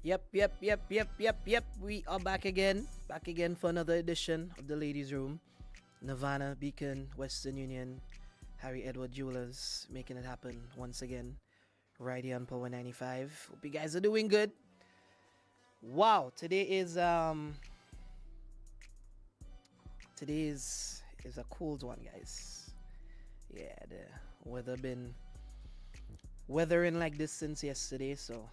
Yep. We are back again. Back again for another edition of the Ladies' Room. Nirvana, Beacon, Western Union, Harry Edward Jewelers making it happen once again. Right here on Power 95. Hope you guys are doing good. Wow, today is a cold one, guys. Yeah, the weather been weathering like this since yesterday, so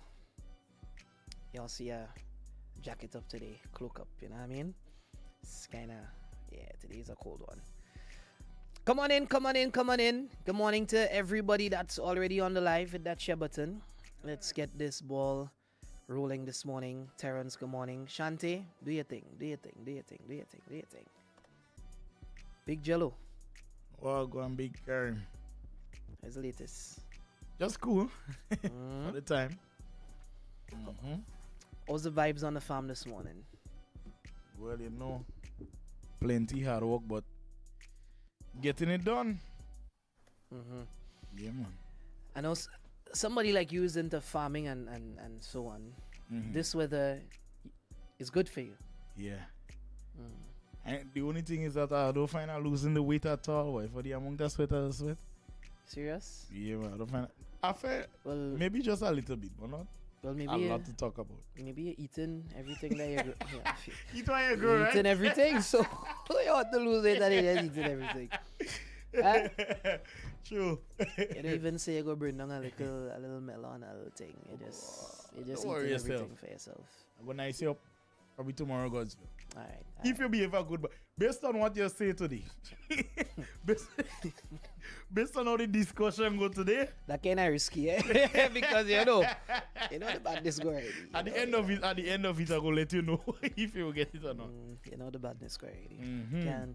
y'all see a jacket up today, cloak up, you know what I mean? It's kinda, yeah, today's a cold one. Come on in. Good morning to everybody that's already on the live. Hit that share button. Let's get this ball rolling this morning. Terrence, good morning. Shante, do your thing. Big Jello. Well, go on, Big Karim. How's the latest? Just cool for the time. Mm-hmm. How's the vibes on the farm this morning? Well, plenty hard work, but getting it done. Mm-hmm. Yeah, man. I know somebody like you is into farming and so on. Mm-hmm. This weather is good for you. Yeah. And the only thing is that I don't find I'm losing the weight at all. Why? For the amount of sweat I sweat. Serious? Yeah, man. I don't find. I feel Maybe just a little bit, but not a lot to talk about. Maybe you're eating everything that you're Eat what you grow, right? Eating everything, so you want to lose weight and you're eating everything. Huh? True. You don't even say you go bring down a little melon, a little thing. You just eating everything for yourself. I'm gonna nice you up. Probably tomorrow, God's will. All right. If you behave good, but based on what you say today, based on how the discussion go today, that kind of risky, eh? Because you know the badness go already. At the end of it, I go let you know if you will get it or not. You know the badness go already. Mm-hmm.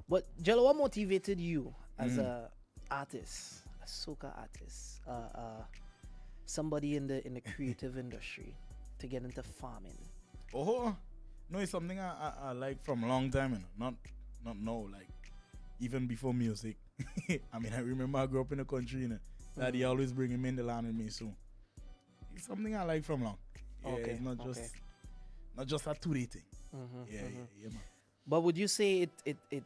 But Jello, what motivated you as a artist, a soca artist, somebody in the creative industry, to get into farming? Oh, no, it's something I like from a long time, you know? Not now, like even before music. I mean, I remember I grew up in the country, you know. Daddy always bringing me in the land with me, so it's something I like from long. Yeah, Okay. It's not just a two-day thing. Yeah, man. But would you say it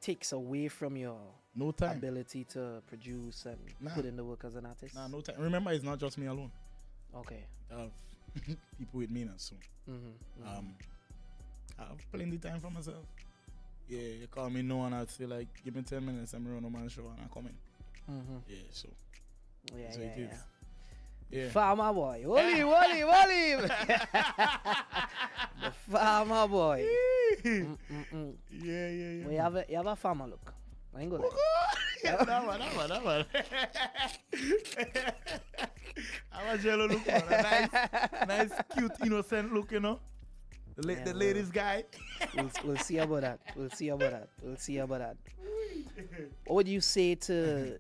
takes away from your No time. ability to produce and put in the work as an artist? No time. Remember, it's not just me alone. Okay. I have people with me now, so I have plenty of time for myself. Yeah, you call me no and I'd say like, give me 10 minutes, I'm around on my show and I'm coming. Yeah, so. Yeah, so it is. Yeah. Farmer boy. Wally. The farmer boy. Yeah. Well, you have a farmer look. I ain't gonna lie. Yeah, that one. I'm a Jello look, man. A nice, cute, innocent look, you know. The ladies guy. We'll see about that. What would you say to,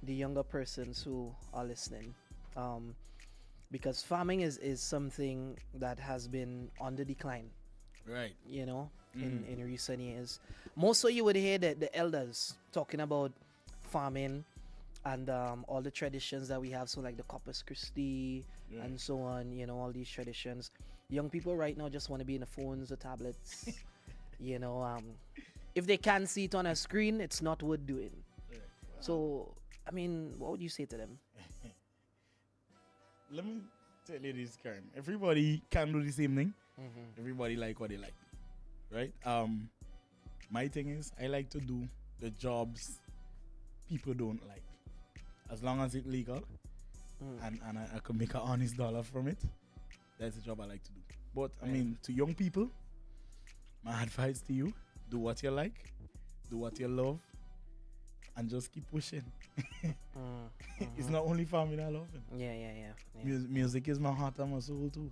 the younger persons who are listening? Because farming is something that has been on the decline. Right. In recent years. Most so you would hear the elders talking about farming and all the traditions that we have, so like the Corpus Christi and so on, all these traditions. Young people right now just want to be in the phones or tablets. If they can't see it on a screen, it's not worth doing. Right. Wow. So, I mean, what would you say to them? Let me tell you this, Karim. Everybody can do the same thing. Everybody like what they like. Right? My thing is, I like to do the jobs people don't like. As long as it's legal and I can make an honest dollar from it, that's the job I like to do. But, I mean, to young people, my advice to you, do what you like, do what you love, and just keep pushing. It's not only farming I love. Yeah. Music is my heart and my soul too.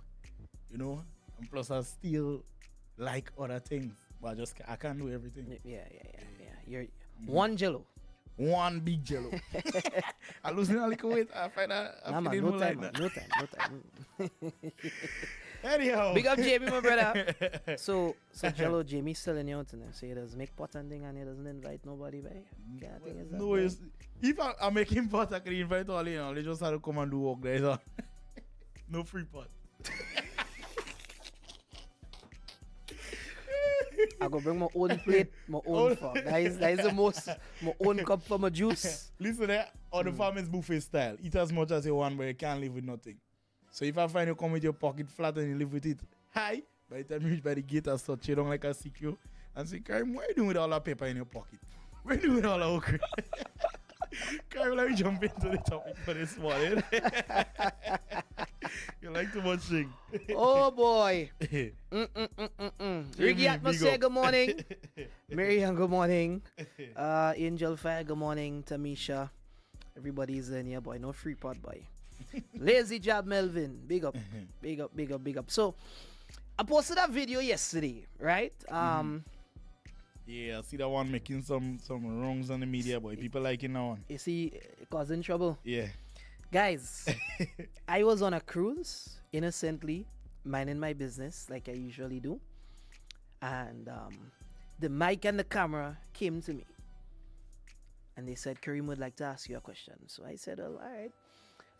And plus I still like other things, but I can't do everything. Yeah. You're one Jello. One big Jello. I losing a little weight. I find that I'm feeling more like that. No time. Anyhow. Big up Jamie, my brother. So Jello, Jamie's selling you out in there. So he doesn't make pot and thing and he doesn't invite nobody by. No, if I make him pot, I can invite all they just have to come and do work there. So. No free pot. I go bring my own plate, my own fork. That is the most, my own cup for my juice. Listen there, on the farmer's buffet style. Eat as much as you want, but you can't live with nothing. So if I find you come with your pocket flat and you live with it high, by the time you reach by the gate, I start you down like a CQ and say, Karim, what are you doing with all that paper in your pocket? What are you doing with all that okra? Karim, let me jump into the topic for this morning. You like too much thing. Oh boy. Ricky Atmosphere, good morning. Miriam, good morning. Angel Fire, good morning. Tamisha. Everybody's in here, boy. No free pot, boy. Lazy job, Melvin. Big up. Big up, big up, big up. So, I posted that video yesterday, right? Yeah, I see that one making some wrongs on the media, boy. People like it now. You see, causing trouble. Yeah. Guys, I was on a cruise, innocently, minding my business like I usually do. And the mic and the camera came to me. And they said, Kareem would like to ask you a question. So I said, oh, all right.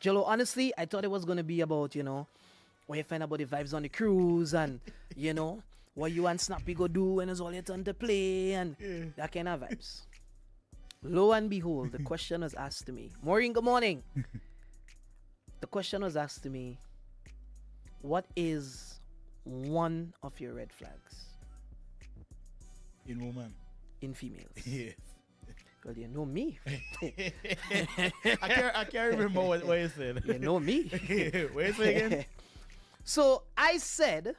Jello, honestly, I thought it was going to be about, what you find about the vibes on the cruise and, what you and Snappy go do when it's all your turn to play and that kind of vibes. Lo and behold, the question was asked to me. Maureen, good morning. The question was asked to me, what is one of your red flags? In woman. In females? Yes. Well, you know me. I can't remember what you said. You know me. What you say again? So I said,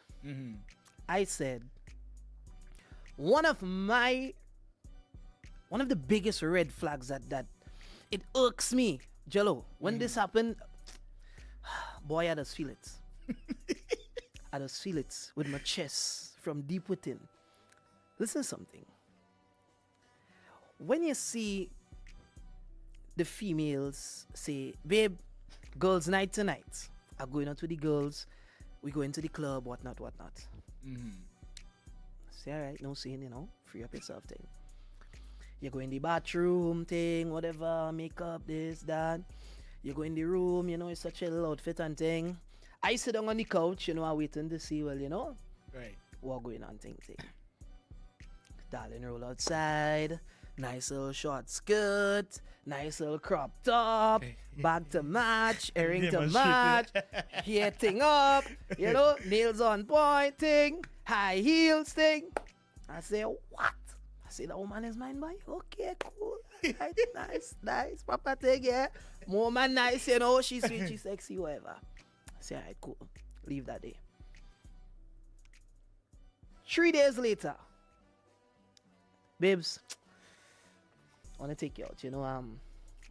one of the biggest red flags that it irks me, Jello, when this happened, boy, I just feel it. I just feel it with my chest from deep within. Listen to something. When you see the females say, babe, girls night tonight, I'm going out with the girls, we go into the club, whatnot. Say, all right, no saying, free up yourself thing. You go in the bathroom thing, whatever, makeup, this, that. You go in the room, it's such a little outfit and thing. I sit down on the couch, I'm waiting to see, right, what going on thing. Darling roll outside, nice little short skirt, nice little crop top, bag to match, earring to match, hair thing up, nails on point thing, high heels thing. I say, what? I say, the woman is mine, boy. Okay, cool. Right, nice, proper thing, yeah. More man nice, she's sweet, she's sexy, whatever. I say, all right, cool. Leave that day. 3 days later, babes, I want to take you out.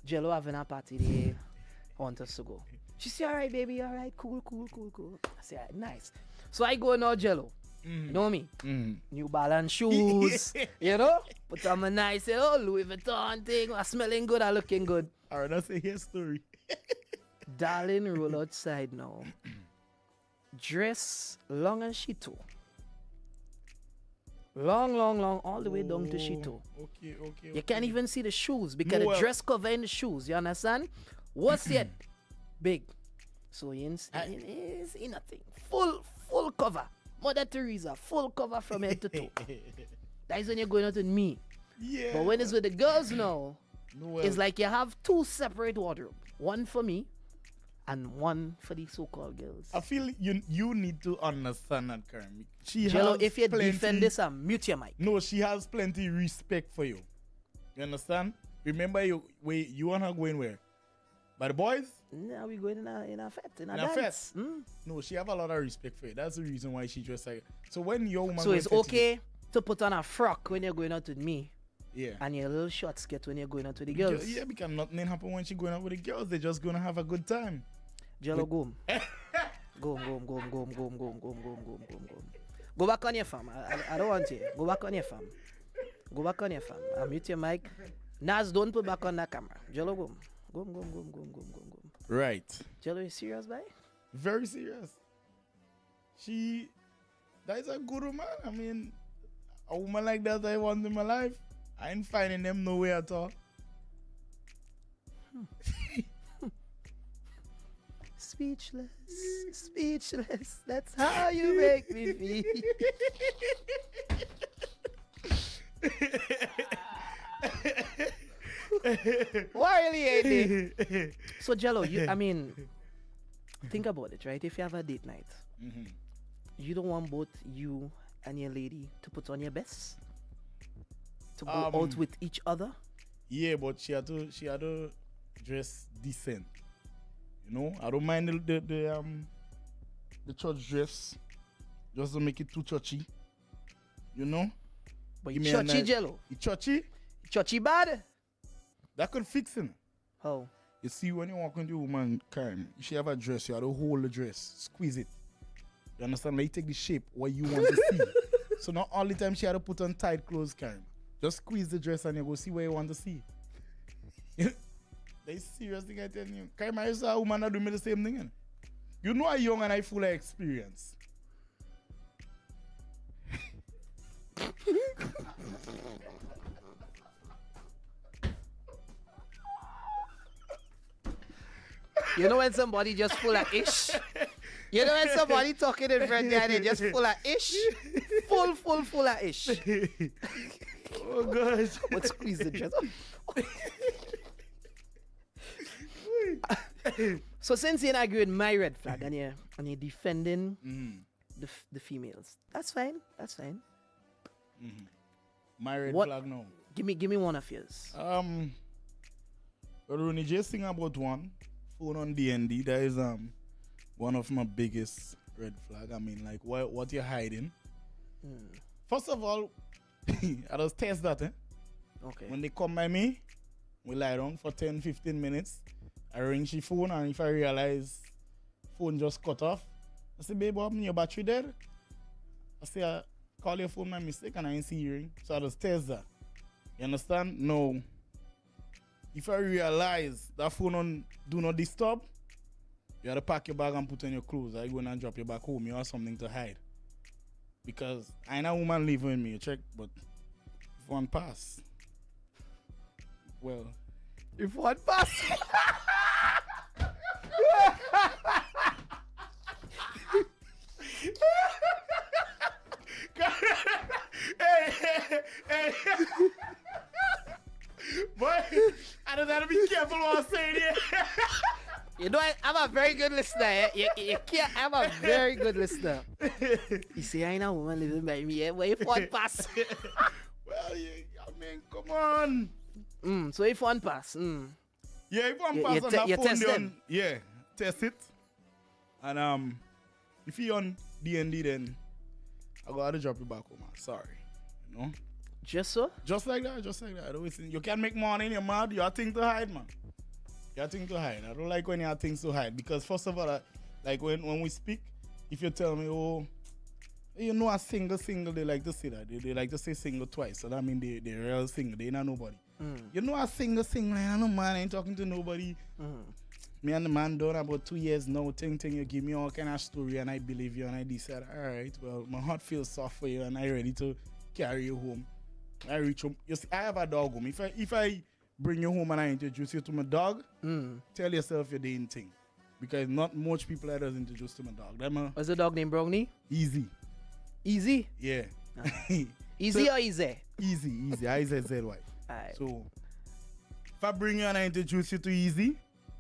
Jello having a party there. I want us to go. She said, all right, baby, all right, cool. I said, all right, nice. So I go now, Jello. You know me? New Balance shoes, put on a nice, Louis Vuitton thing. I'm smelling good, I'm looking good. All right, that's a hair story. Darling, roll outside now. Dress long as she too. Long, all the way down to she too. Okay. You can't even see the shoes because the dress cover in the shoes. You understand? What's it? Big. So you see nothing. Full cover. Mother Teresa, full cover from head to toe. That is when you're going out with me. Yeah. But when it's with the girls now, it's like you have 2 separate wardrobes. One for me and one for the so-called girls. I feel you need to understand that, Karim. Jello, if you defend this, mute your mic. No, she has plenty respect for you. You understand? Remember, you and her going where? By the boys? No, we going in a fete, in a dance. Mm. No, she have a lot of respect for you. That's the reason why she dressed like. So when your woman. So it's okay to put on a frock when you're going out with me. Yeah. And your little short skirt when you're going out with the girls. Yeah, because nothing happen when she going out with the girls. They're just gonna have a good time. Jello, go. Go. Go back on your farm. I don't want you. Go back on your farm. I'll mute your mic. Nas, don't put back on that camera. Jello, go. Go. Right. Jello, you serious, boy? Very serious. That is a good woman. I mean, a woman like that I want in my life. I ain't finding them nowhere at all. speechless, speechless. That's how you make me feel. Why really ain't it? So Jello, I mean, think about it, right? If you have a date night, you don't want both you and your lady to put on your best, to go out with each other. Yeah, but she had to dress decent. You know, I don't mind the church dress, just to make it too churchy. You know. But Give me a churchy nice- Jello, Churchy? churchy bad. That could fix it. How? You see, when you walk into a woman, Karen, she have a dress, you have to hold the dress, squeeze it. You understand? Like, you take the shape what you want to see. So not all the time she had to put on tight clothes, Karen. Just squeeze the dress and you go see where you want to see. They serious thing I tell you. Karen, I saw a woman that do me the same thing. You know I'm young and I full of experience. You know when somebody just full of ish? You know when somebody talking in front there and they just full of ish? Full of ish. Oh gosh. What squeeze the dress? So since you're not agreeing with my red flag and you're defending the females, that's fine. That's fine. My red What- flag now. Give me one of yours. Ronnie just thing about one phone on DND. That is one of my biggest red flag. I mean, like what you're hiding. First of all, I just test that. Okay. When they come by me, we lie down for 10-15 minutes. I ring she phone, and if I realize phone just cut off, I say, babe, what happened? Your battery dead? I say, I call your phone by mistake and I ain't see you ring. So I just test that. You understand? No. If I realize that phone on do not disturb, you have to pack your bag and put on your clothes. I go and drop you back home. You have something to hide. Because I know a woman living with me, you check, but if one pass, well, If one pass. hey. Boy, I don't have to be careful what I'm saying here. You know, I'm a very good listener. Eh? You can't. I'm a very good listener. You see, I ain't a woman living by me. But if one pass. Well, I mean, come on. So if one pass. Yeah, if one You- pass you on te- that you phone, test they them. on, yeah, test it. And if you on D&D, then I gotta drop you back home. Man. Sorry, you know. Just so? Just like that. I don't think you can make money in your mouth. You have things to hide, man. You have things to hide. I don't like when you have things to hide because first of all, like when we speak, if you tell me, oh, you know, a single, they like to say that. They like to say single twice. So that means they're real single. They not nobody. You know, a single, like, I know, man, I ain't talking to nobody. Me and the man done about 2 years now. Thing, you give me all kind of story and I believe you and I decide, all right, well, my heart feels soft for you and I ready to carry you home. I reach home. You see, I have a dog home. If I bring you home and I introduce you to my dog, tell yourself you're doing thing. Because not much people I does introduce to my dog. Them What's the dog named Brownie? easy. Easy? Yeah. Easy So- or easy? Easy. I-Z-Z-Y. Alright. So if I bring you and I introduce you to Easy,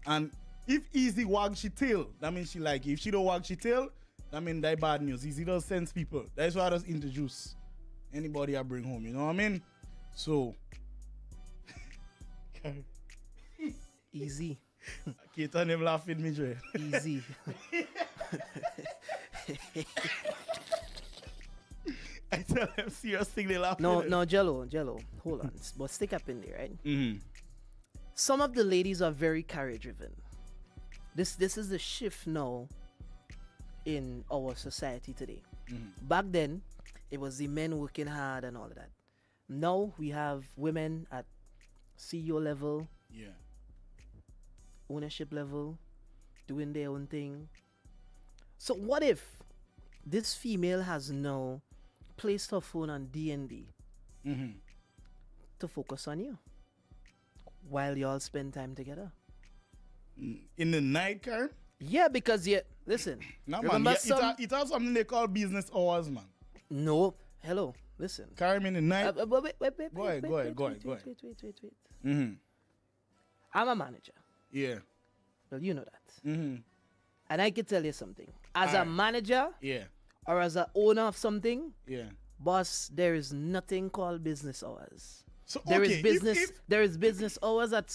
and if Easy wags she tail, that means she like you. If she don't wag she tail, that means that bad news. Easy does sense people. That's why I just introduce anybody I bring home. You know what I mean? So Easy. Kate and him laughing me, Dre. Easy. I tell them serious thing they laugh. No, Jello. Hold on. But stick up in there, right? Some of the ladies are very career driven. This is the shift now in our society today. Back then, it was the men working hard and all of that. Now we have women at CEO level, Yeah. ownership level, doing their own thing. So what if this female has now placed her phone on D&D to focus on you while y'all spend time together? In the night, Karen? Yeah, because listen. Nah, man. Remember It has something they call business hours, man. No, hello, listen. Carry me in the night. Wait, Go ahead. wait. Mm-hmm. I'm a manager. Yeah. Well, you know that. Mm-hmm. And I can tell you something. As a Alright. manager Yeah. or as a owner of something, Yeah. boss, there is nothing called business hours. So There okay, is business. If, There is business hours at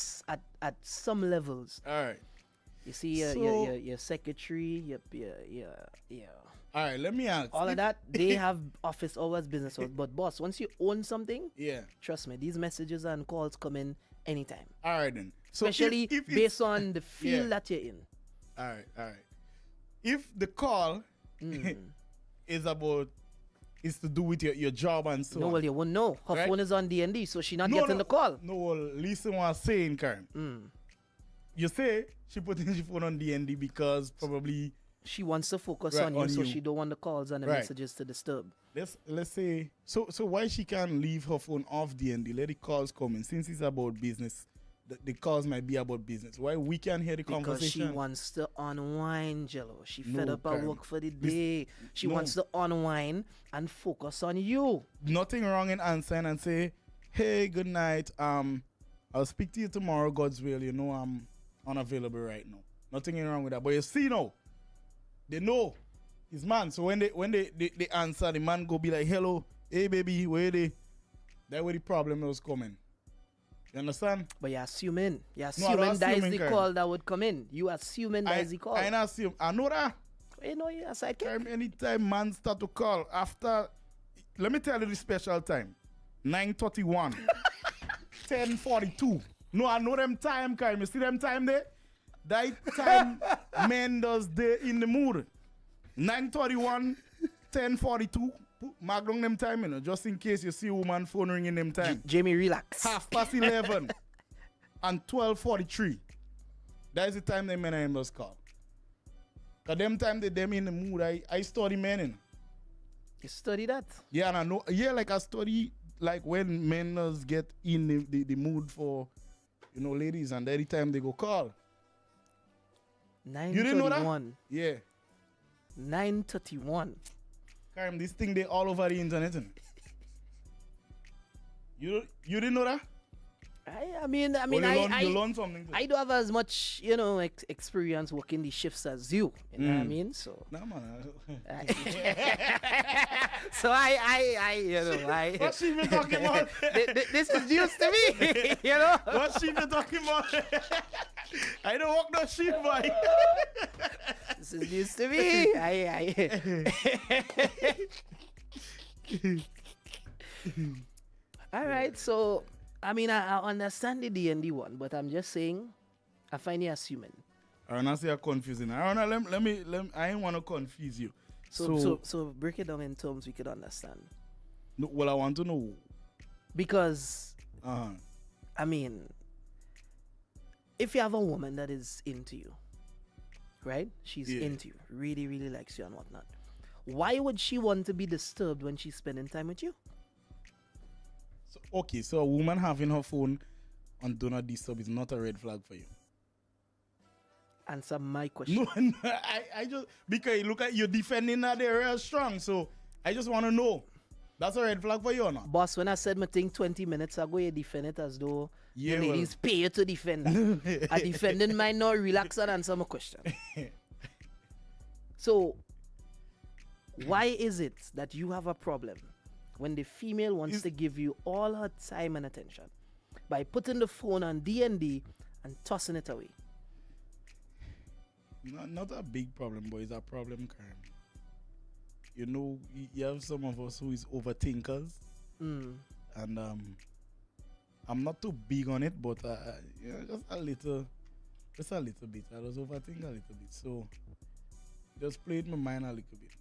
some levels. all right. You see, So- your secretary, your All right. Let me ask. all of if- that. They have office hours, business hours. But boss, once you own something, Yeah. trust me, these messages and calls come in anytime. All right then. So Especially if it's- based on the field Yeah. that you're in. All right. All right. If the call is to do with your job and so No, on. well, you won't know. Her Right. phone is on D&D, so she not getting the call. No, well, listen what I'm saying, Karen. You say she put in the phone on DND because probably She wants to focus Right, on you, on so you. she don't want the calls and the Right. messages to disturb. let's say so why she can't leave her phone off DND, let the calls come in, since it's about business. The calls might be about business. Why we can't hear the Because she conversation? wants to unwind, Jello. She No, fed up at Karen. work for the day. She no. wants to unwind and focus on you. Nothing wrong in answering and say, hey, good night. I'll speak to you tomorrow, God's will. You know I'm unavailable right now. Nothing wrong with that. But you see now, they know his man. So when they answer, the man go be like, hello, hey baby, where they? That's where the problem was coming. You understand? But you're assuming. You're No, assuming I'm not that is assuming, the Karen. call that would come in. You assuming that is the call. I not assume. I know that. You know, you're a sidekick. Anytime man start to call after, let me tell you the special time, 9:31, 10:42. No, I know them time, Karen. You see them time there? That time men does they in the mood. 9:31, 10:42. Mark down them time, you know, just in case you see a woman phone ringing them time. Jamie, relax. 11:30 and 12:43. That is the time them men and must call. Cause them time they them in the mood, I study men in. You study that. Yeah, and I know. Yeah, like I study like when men does get in the mood for, you know, ladies, and every time they go call. 9:31. You didn't know that? Yeah. 9:31. Karim, this thing they all over the internet. innit? You didn't know that? I mean, Well, you learn something. Today. I don't have as much, you know, experience working the shifts as you. You know what I mean? So, Nah, man. so I, you know, What she been talking about? this is news to me, you know. What she been talking about? I don't walk no sheep, boy. This is news to me. All right, so I mean, I understand the D&D one, but I'm just saying, I find you assuming. I wanna say you're confusing. Let me. I ain't wanna confuse you. So break it down in terms we could understand. No, well, I want to know. Because Uh-huh. I mean, if you have a woman that is into you, right? She's Yeah. into you, really, really likes you and whatnot. Why would she want to be disturbed when she's spending time with you? So, okay, so a woman having her phone on Do Not Disturb is not a red flag for you. Answer my question. No, I just, because look at you defending that area strong, so I just want to know. That's a red flag for you or not? Boss, when I said my thing 20 minutes ago, you defend it as though Yeah, the well. ladies pay you to defend that. I defending mine now, relax and answer my question. So, why is it that you have a problem when the female wants to give you all her time and attention by putting the phone on D&D and tossing it away? Not a big problem, but it's a problem, Karen. You know, you have some of us who is overthinkers, and I'm not too big on it, but just a little bit. I was overthinking a little bit, so just played my mind a little bit.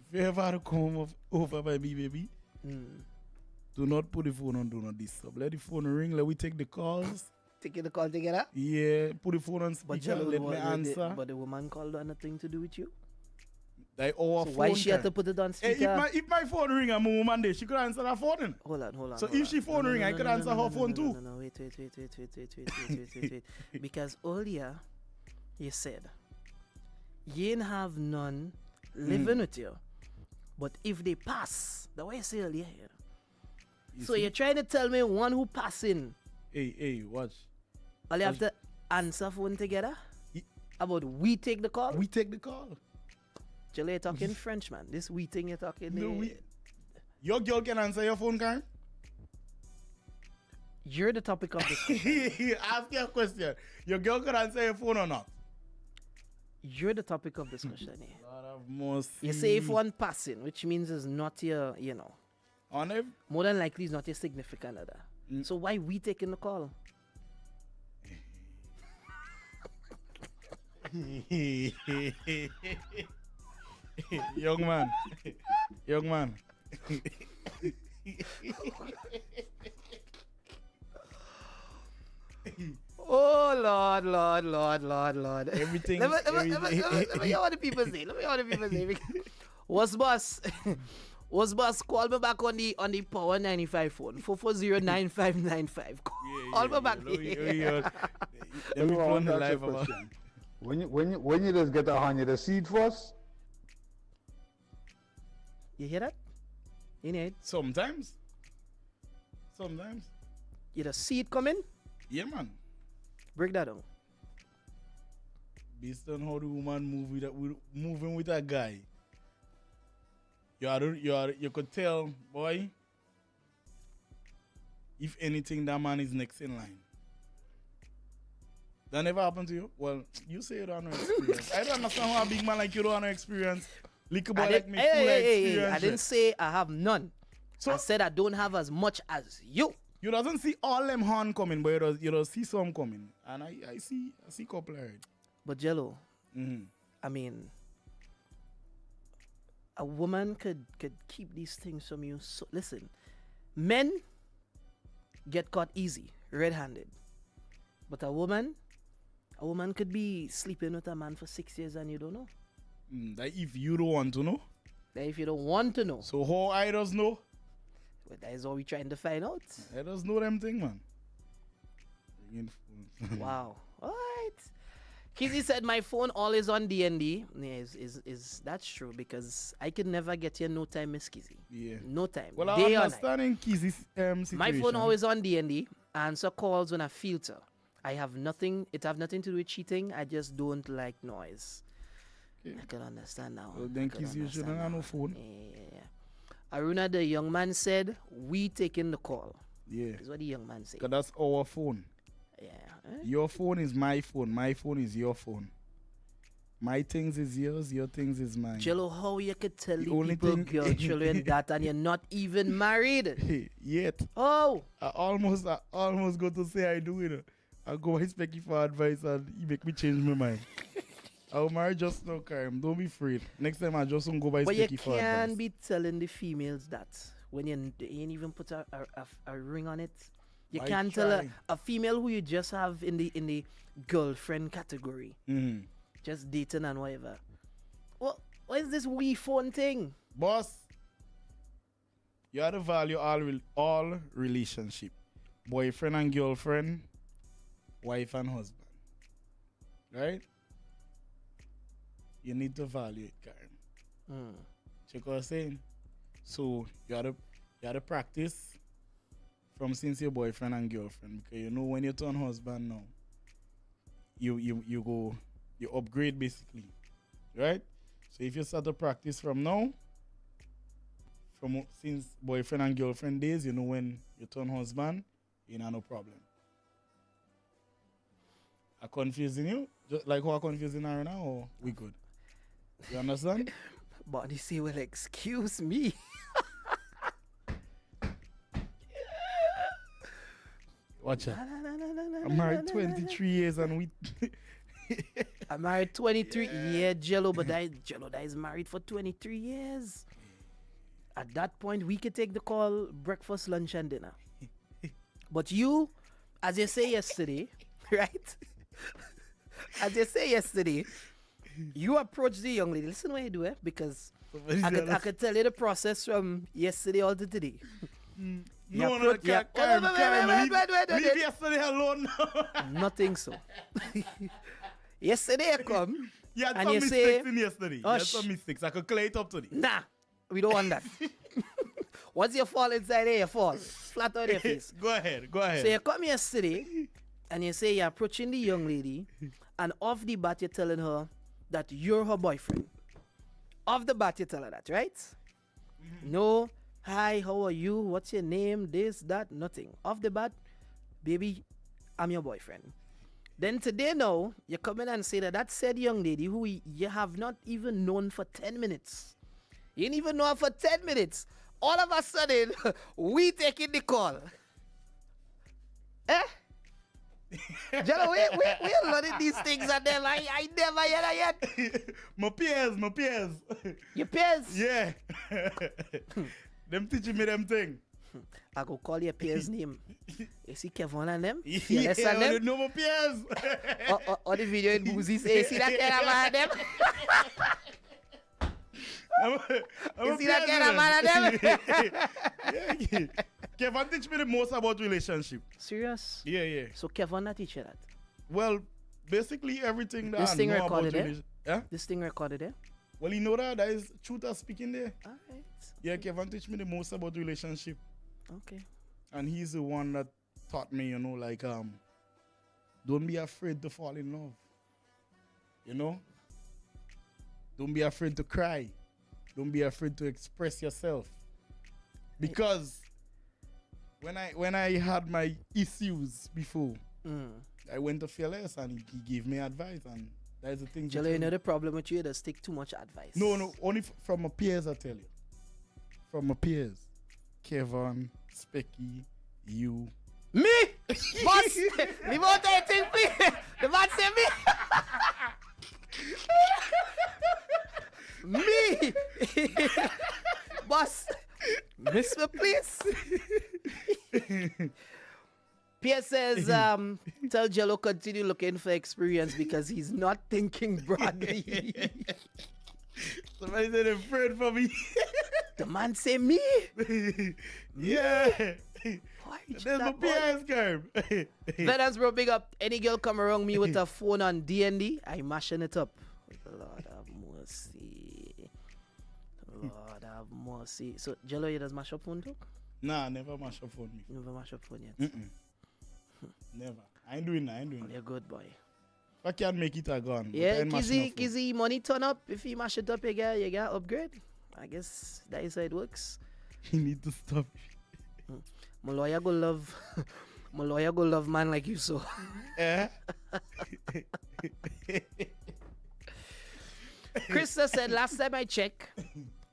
If you ever come over by me, baby, do not put the phone on Do Not Disturb. Let the phone ring. Let we take the calls. Taking the call together? Yeah, put the phone on But speaker. Let me answer. But the woman called had nothing to do with you. Like So our phone, why she had Karen. to put it on Hey, speaker? if my phone ring and my woman there, she could answer her phone. Then. Hold on. So hold if on. she phone ring, I could answer her phone too. No, wait. Because earlier you said you ain't have none living with you. But if they pass, the way I say earlier, so see? you're trying to tell me one who passing, Hey, watch. all you have to answer phone together? Ye- About we take the call? We take the call. Jello, you're talking French, man. This we thing you're talking. No, your girl can answer your phone, Karen? You're the topic of discussion. Ask your question. Your girl can answer your phone or not? You're the topic of discussion here. Lord have mercy. You say if one passing, which means it's not your, On it? more than likely it's not your significant other. So why we taking the call? Young man. Young man. Oh Lord. Everything. Let me hear what the people say. What's boss? What's boss? Call me back on the Power 95 phone. 440-9595. Call me back. Let me phone the That's live your about. question. When you just get a hand, you the seed first. You hear that? You need Sometimes. you the see it coming? Yeah, man. Break that down. Based on how the woman moving with a guy, you could tell, boy, if anything, that man is next in line. That never happened to you? Well, you say you don't have no experience. I don't understand how a big man like you don't have no experience. Little boy like me, full of experience. I didn't say I have none. So I said I don't have as much as you. you doesn't see all them horn coming, but you don't see some coming. And I see couple of it. But Jello, Mm-hmm. I mean, a woman could keep these things from you. So listen, men get caught easy, red-handed. But a woman could be sleeping with a man for 6 years and you don't know. That if you don't want to know. That if you don't want to know, So how I does know? well, that is what we're trying to find out. I does know them thing, man. Wow. All right. Kizzy said my phone always on DND. Yeah, is that's true because I could never get here no time, Miss Kizzy. Yeah. No time. Well, Day I'm or night. understanding Kizzy's situation. My phone always on DND. Answer calls when I filter. It have nothing to do with cheating. I just don't like noise. Okay. I can understand now. Well, then I can Kizzy, you shouldn't understand have now. no phone. Yeah. Aruna, the young man said, we taking the call. Yeah. Is what the young man said. Because that's our phone. Yeah. Eh? Your phone is my phone. My phone is your phone. My things is yours. Your things is mine. Jello, how you could tell The the only people, thing- girl, children, that and you're not even married? Hey, yet. Oh, I almost go to say I do it. I go expect you for advice and you make me change my mind. I'll marry just no crime. Don't be afraid. Next time I just won't go by but you expect you for can't advice. be telling the females that when you ain't even put a ring on it. You Why can't tell try? a female who you just have in the girlfriend category, Mhm. just dating and whatever. What is this wee phone thing? Boss, you have to value all relationship. Boyfriend and girlfriend, wife and husband. Right? You need to value it, Karen. Check what I'm saying? So you have to practice from since your boyfriend and girlfriend. Because you know when you turn husband now, you upgrade basically. Right? So if you start to practice from now, since boyfriend and girlfriend days, you know when you turn husband, you know no problem. I confusing you? Just like how I confusing her now, or we good? You understand? But he say, well, excuse me. Watch out. I'm married 23 years and we I'm married 23 years, Jello, but Jello that is married for 23 years. At that point, we could take the call breakfast, lunch, and dinner. But you, as you say yesterday, right? As you say yesterday, you approach the young lady. Listen what you do, because I could tell you the process from yesterday all to today. No, approach- Karen, wait. leave yesterday alone now. Nothing so. Yesterday I come, You had And some you mistakes say, in yesterday. You "Oh, had some mistakes. I could clear it up today. nah, we don't want that. Once you fall inside there, you fall. Flat on your face. Go ahead. So you come yesterday and you say you're approaching the young lady, and off the bat you're telling her that you're her boyfriend. Off the bat you tell her that, right? No, hi, how are you? What's your name? This, that, nothing. Off the bat, baby, I'm your boyfriend. Then today now, you come in and say that said young lady who you have not even known for 10 minutes. You didn't even know her for 10 minutes. All of a sudden, we taking the call. Eh? Jello, we learning these things and then I never hear that yet. My peers. Your peers? Yeah. Them teaching me them thing. I go call your peers' name. You see Kevin and them? Yeah, Fearless and I them? don't know my peers. Or the video in Boozy say, you see that kind of man and them? I'm You a see that peers kind of with man and them? them. Yeah. Kevin teach me the most about relationship. Serious? Yeah. So Kevin not teach you that? Well, basically everything that This I thing know about recorded, eh? relationship. Yeah? This thing recorded, eh? Well, you know that is truth speaking there. Alright. Yeah, Kevin teach me the most about relationship. Okay. And he's the one that taught me, don't be afraid to fall in love. You know? Don't be afraid to cry. Don't be afraid to express yourself. Because when I had my issues before, I went to Fearless and he gave me advice, and that's the thing. Jello, you know the problem with you? Does take too much advice. No, only from my peers, I tell you. From my peers. Kevin, Specky, you. Me? Boss! Leave out that thing, please! The man say me! Me! Boss! Miss me, please! Pierre says, tell Jello continue looking for experience because he's not thinking broadly. Somebody said they're afraid for me. The man say me? Yeah. Why There's my peers, girl. Venance bro, big up. Any girl come around me with a phone on D&D, I mashing it up. Lord have mercy. Lord have mercy. So Jello, you does mash up phone too? Nah, never mash up for me. Never mash up phone yet. Never. I ain't doing that. You're a good boy. If I can't make it, I gone. Yeah, Kizzy, money turn up. If you mash it up, you get upgrade. I guess that is how it works. You need to stop. My lawyer go love man like you so. Eh? Krista said last time I checked,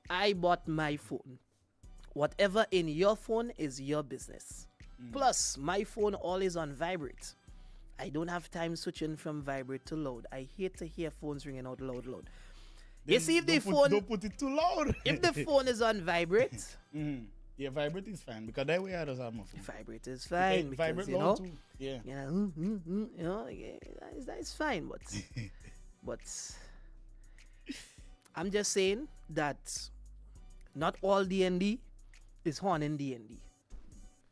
I bought my phone. Whatever in your phone is your business. Plus, my phone always on vibrate. I don't have time switching from vibrate to loud. I hate to hear phones ringing out loud. You see, if the phone... Don't put it too loud. If the phone is on vibrate... Yeah, vibrate is fine because that way I just have my phone. Vibrate is fine because, Vibrate you know... loud too. Yeah. You know, that's fine, but I'm just saying that not all D&D is horn in D&D.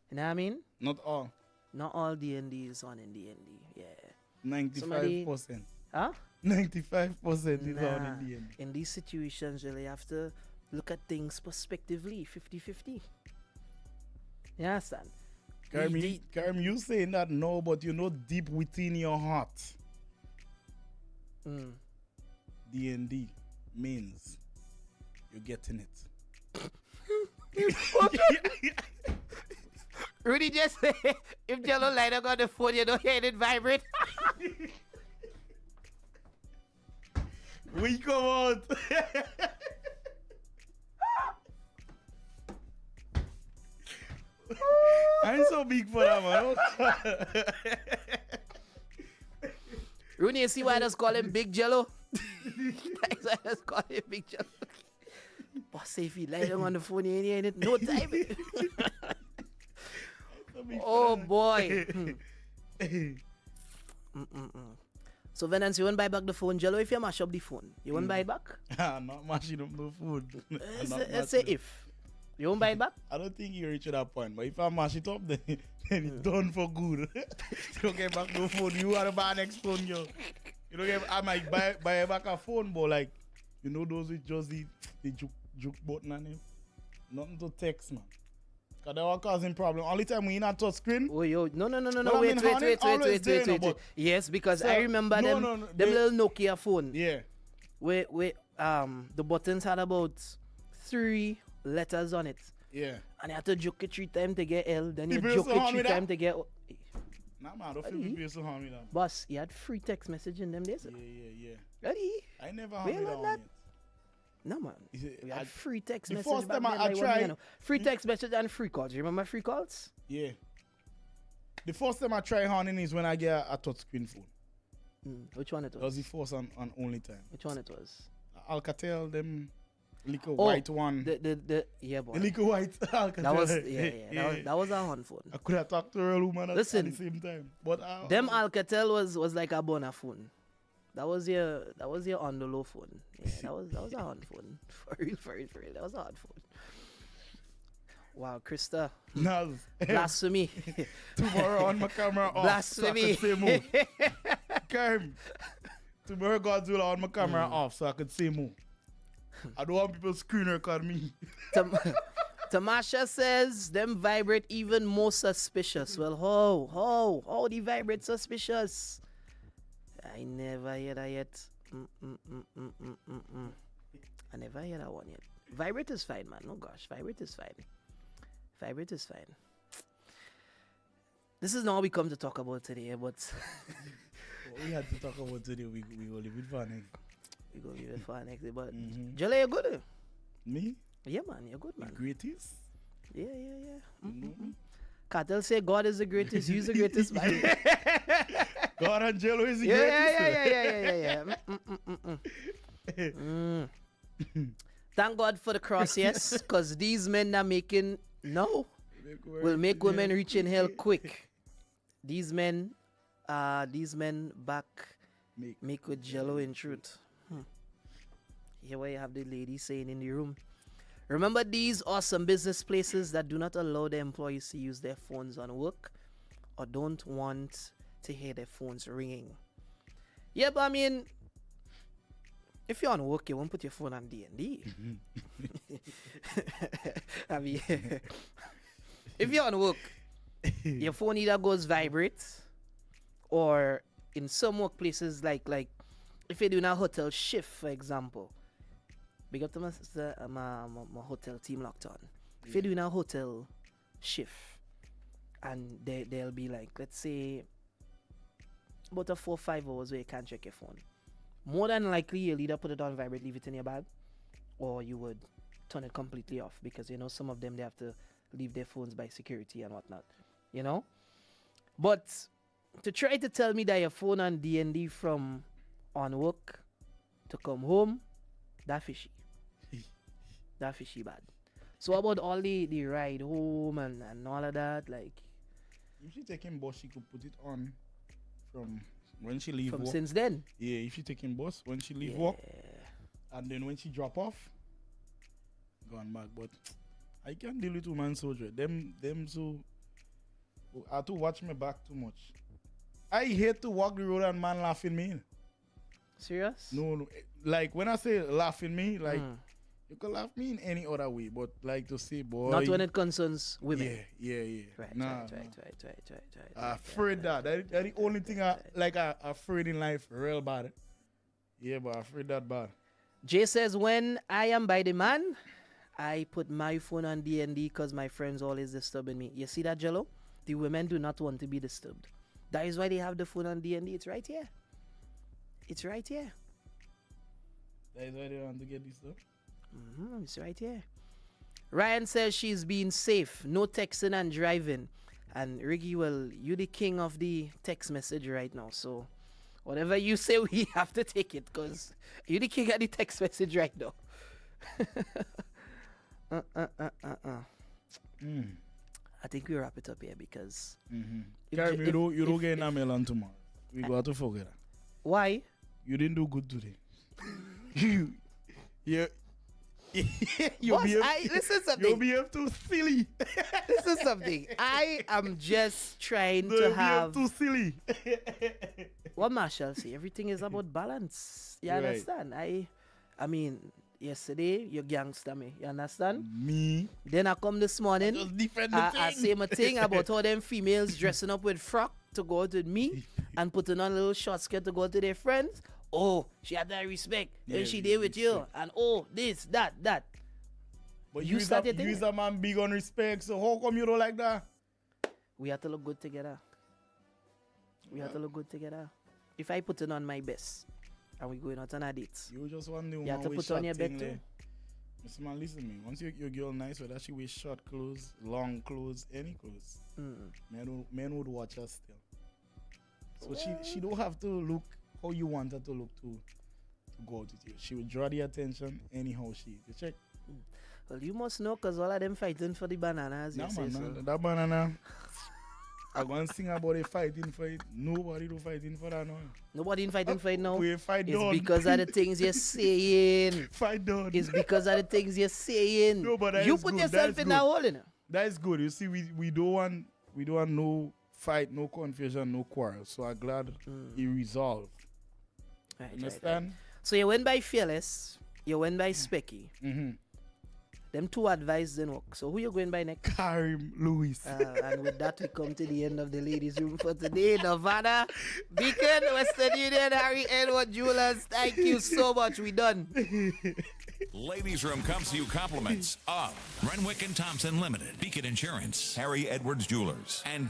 You know what I mean? Not all. Not all D&D is on in D&D. Yeah. 95%. Huh? 95% is on in Nah. the end. In these situations, really, you have to look at things prospectively, 50-50. You understand? Karim, you saying that no, but you know deep within your heart, D&D means you're getting it. Rudy just said, if Jello light up on the phone, you don't hear it vibrate. We come out. I'm so big for that, man. Rooney, you see why I just call him Big Jello? That's why I just call him Big Jello. Boss, say if he light up on the phone, he ain't it. No time. Oh boy. So Venance, you won't buy back the phone, Jello, if you mash up the phone. You won't buy it back? I'm not mashing up no food. Let's say if. You won't buy it back? I don't think you reach that point, but if I mash it up, then it's done for good. You get back no phone. You are a bad next phone, yo. You know, I might buy back a phone, but like, you know, those with just the juke button on it. Nothing to text, man. Cause that was causing problem. Only time we in a touch screen. Oh, yo, no, Well, I mean, wait. Yes, because I remember them little Nokia phone. Yeah. Where the buttons had about 3 letters on it. Yeah. And you had to joke it 3 times to get L, then you People joke so it hard 3 with that? times to get O. Nah, man, I don't feel people so harm with that. Boss, you had free text message in them days. Yeah. Ready? I never harm with like that. No, man. Is it- We I- had free text the message. first back time then, I like what tried- you know. Free text message and free calls. You remember free calls? Yeah. The first time I try hunting is when I get a touchscreen phone. Which one it That was was? the first and only time. Which one it was? Alcatel, them little Oh, white one. Yeah, boy. The little white Alcatel. That was that was a hand phone. I could have talked to a woman at the Listen, same time. But Them Alcatel was like a bona phone. That was your on the low phone. Yeah, that was a hand phone. For real. That was a hand phone. Wow, Krista. Naz, Blasphemy. tomorrow on my camera off. Blasphemy. So I could say more. Kerm, tomorrow Godzilla on my camera off so I could say more. I don't want people screen record me. Tamasha says them vibrate even more suspicious. Well, how they vibrate suspicious? I never hear that yet. I never hear that one yet. Vibrate is fine, man. Oh gosh, vibrate is fine. Vibrate is fine. This is not what we come to talk about today, but What we had to talk about today, we will leave it for next. we go leave it for next day. But Jelle, you're good. Me? Yeah, man, you're good, The man. greatest? Yeah. Cartel say God is the greatest, you's the greatest, man. God and Jello is the greatest. Yeah. Thank God for the cross, yes, because these men are making will make women reach in hell quick. These men back make with Jello in truth. Here where you have the lady saying in the room. Remember, these are some business places that do not allow their employees to use their phones on work or don't want to hear their phones ringing. Yeah, but I mean, if you're on work, you won't put your phone on D&D. I mean, if you're on work, your phone either goes vibrate or in some workplaces like if you're doing a hotel shift, for example. Big up to my hotel team locked on. If you're doing a hotel shift and they'll be like, let's say, about a 4 or 5 hours where you can't check your phone. More than likely, you'll either put it on vibrate, leave it in your bag, or you would turn it completely off because, you know, some of them, they have to leave their phones by security and whatnot, you know? But to try to tell me that your phone on D&D from on work to come home, that fishy. That fishy bad. So about all the ride home and all of that, like... If she taking bus, she could put it on from when she leave from work. since then. Yeah, if she taking bus, when she leave work, and then when she drop off, gone back. But I can't deal with woman soldier. Them so... I have to watch me back too much. I hate to walk the road and man laughing me. Serious? No. Like, when I say laughing me, like... You can laugh me in any other way, but like to say, boy. Not when it concerns women. Yeah. Right. I'm afraid that. That's the only thing I afraid in life, real bad. Yeah, but I'm afraid that bad. Jay says, when I am by the man, I put my phone on D&D because my friends always disturbing me. You see that, Jello? The women do not want to be disturbed. That is why they have the phone on D&D. It's right here. It's right here. That is why they want to get this stuff? It's right here. Ryan says she's being safe, no texting and driving. And Riggy, well, you the king of the text message right now. So whatever you say, we have to take it because you the king of the text message right now. I think we wrap it up here because... Karim, you don't get a mail on tomorrow. We got to forget that. Why? You didn't do good today. You'll Boss, behave, listen you'll something. behave too silly. Listen something. I am just trying You'll to behave have too silly. what Marshall say. Everything is about balance. You Right. understand? I mean, yesterday you gangster me. You understand? Me, Then I come this morning. just defend the I thing. say my thing about all them females dressing up with frock to go out with me and putting on a little short skirt to go to their friends. Oh, she had that respect. Yeah, Then she the did with you. respect. And oh, this, that. But you you started you it. is a man big on respect, so how come you don't like that? We have to look good together. We have to look good together. If I put it on my best and we going out on a date, You just want the you have woman to with put short on your thing bed there. too. Listen, man, listen to me. Once your girl nice, whether she wear short clothes, long clothes, any clothes, men would watch her still. So she don't have to look how you want her to look to go out with you. She would draw the attention anyhow she is. You check? Well, you must know because all of them fighting for the bananas. Nah, you say man, so. that banana. I go and sing about it fighting for it. Nobody do fighting for that now. Nobody fighting for it now. We fight It's done. because of the things you're saying. Fight done. It's because of the things you're saying. No, but that you is put good, yourself that is in that good. hole, you know. That is good. You see, we don't want no fight, no confusion, no quarrel. So I'm glad he resolved. Right, Understand? So you went by Fearless, you went by Specky. Mm-hmm. Them two advice didn't work. So who you going by next? Karim Lewis. And with that, we come to the end of the ladies' room for today. Nevada, Beacon, Western Union, Harry Edward Jewelers. Thank you so much. We done. Ladies Room comes to you compliments of Renwick and Thompson Limited, Beacon Insurance, Harry Edwards Jewelers, and